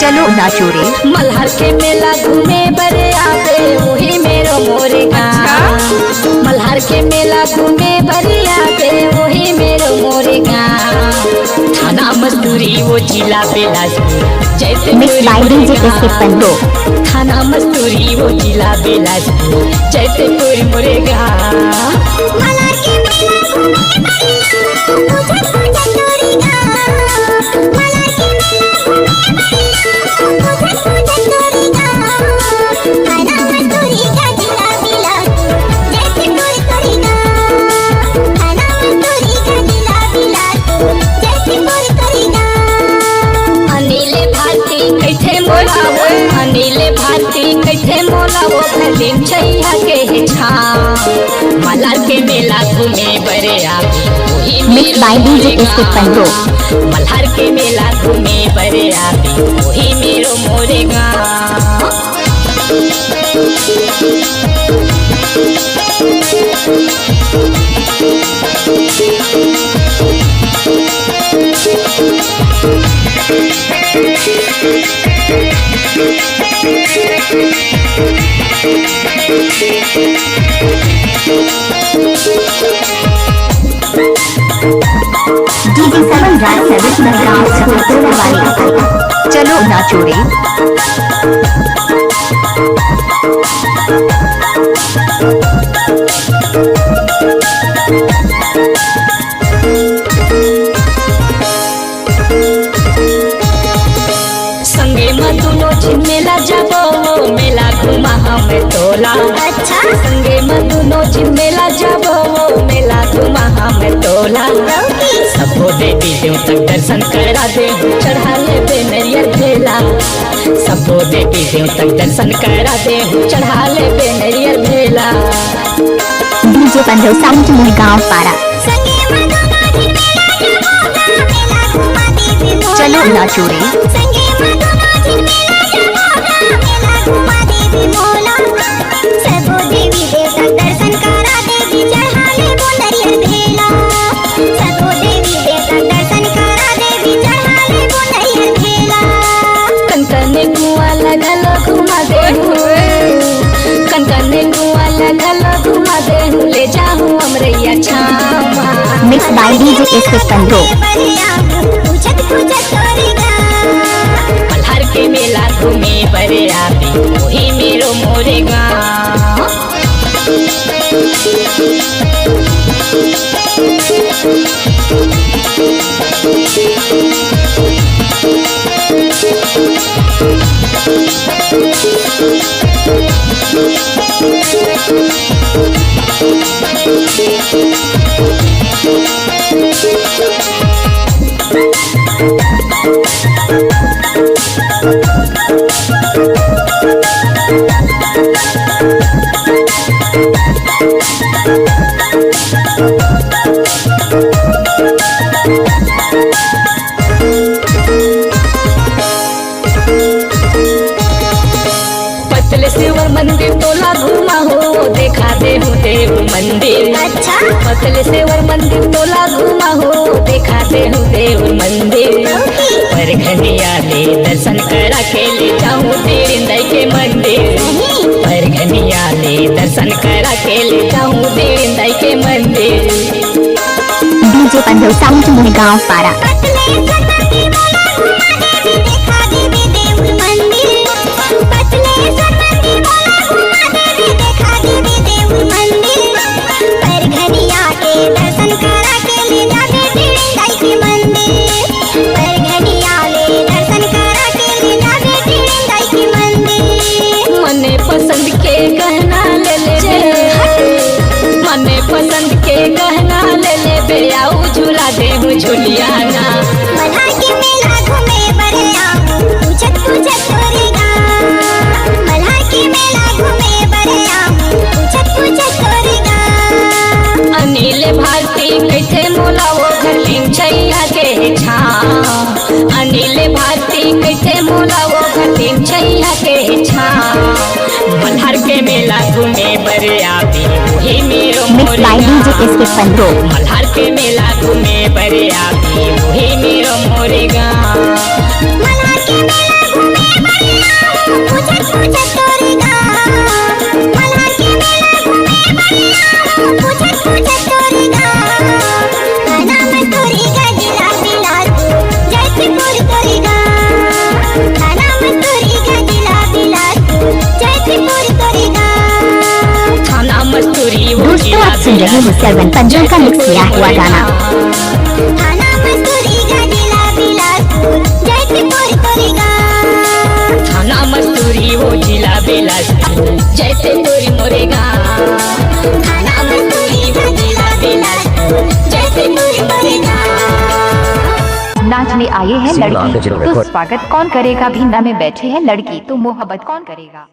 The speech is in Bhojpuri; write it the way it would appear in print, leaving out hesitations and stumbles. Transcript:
चलो नाचो रे। मल्हार के मेला घूमे बरे आवे वही मेरो मोरे गाँव। मल्हार के मेला घूमे बरे आवे वही मेरो मोरे गाँव। थाना मजदूरी वो जिला बिलासपुर जैसे थाना मजदूरी वो जिला बिलासपुर जैसे कोई मोरे गाँव। मल्हार के मेला घूमे अनिले भारती कैसे मोलावो फिल्म छैया के छाव। मल्हार के मेला घूमे बरे आवे मल्हार के मेला घूमे बरे आवे वही मेरो मोरे गाँव। चलो नाचो रे। संगे मधुनो झिमेला जाबो मेला घुमा हम तोला। अच्छा संगे मधुनो झिमेला जाबो मेला घुमा हम तोला। सबो देवी देव तक दर्शन करा दे चढ़ा ले बे नरियर भेला। सबो देवी देव तक दर्शन करा दे चढ़ा ले बे नरियर भेला। डीजे पंद्रह साउंड मुहगांव पारा। चलो नाचो रे। कनकने कुआ लगल घुमा दे कनकने कुआ लगल घुमा दे ले जाऊं अमरैया छावा। मिक्स बाय डीजे मल्हार के मेला घूमे बरे आवे वही मेरो मोरे गाँव। पतलेश्वर मंदिर तोला घूमा हो देखा दे हो देव मंदिर। अच्छा पतलेश्वर मंदिर तोला घूमा हो देखा दे हो देव मंदिर। पर घनिया ले दर्शन करा के ले जाऊं देरिंदाई के मंदिर। पर घनिया ले दर्शन करा के ले जाऊं देरिंदाई के मंदिर। डीजे पंद्रह साउंड मुहगांव पारा। मने पसंद के गहना ले ले मने पसंद के गहना ले ले बे आऊ झूला दे झुलियाना। छाँव। अनिल भारती कैसे मोला वो घटिन छैया के छाँव। मल्हार के मेला घूमे बर आवी वही मेरो Mixed मोरे by DJ गाँव। SK Pandro. मल्हार के मेला घूमे बर आवी वही मेरो मोरे गाँव। मल्हार के मेला घूमे बढ़िया पूछत पूछत तोरी गाँव। मल्हार के मेला घूमे बढ़िया पूछत पूछत तोरी गाँव। खाना में तोरी का जिला बिलासपुर जयपुर तोरी गाँव। खाना में तोरी का जिला बिलासपुर जयपुर तोरी गाँव। थाना मस्तूरी वो दोस्तों आप सुन रहे हैं सर्वन पंजों का मिक्स किया हुआ गाना। थाना मस्तूरी का जिला बिलासपुर जयपुर तोरी गाँव। थाना मस्तूरी वो जिला बिलासपुर जैसे तोरी मोरे गाँव। थाना मस्तूरी का जिला बिलासपुर जयपुर तोरी गाँव। नाचने आए हैं लड़की तो स्वागत कौन करेगा, भिंदा में बैठे हैं लड़की तो मोहब्बत कौन करेगा।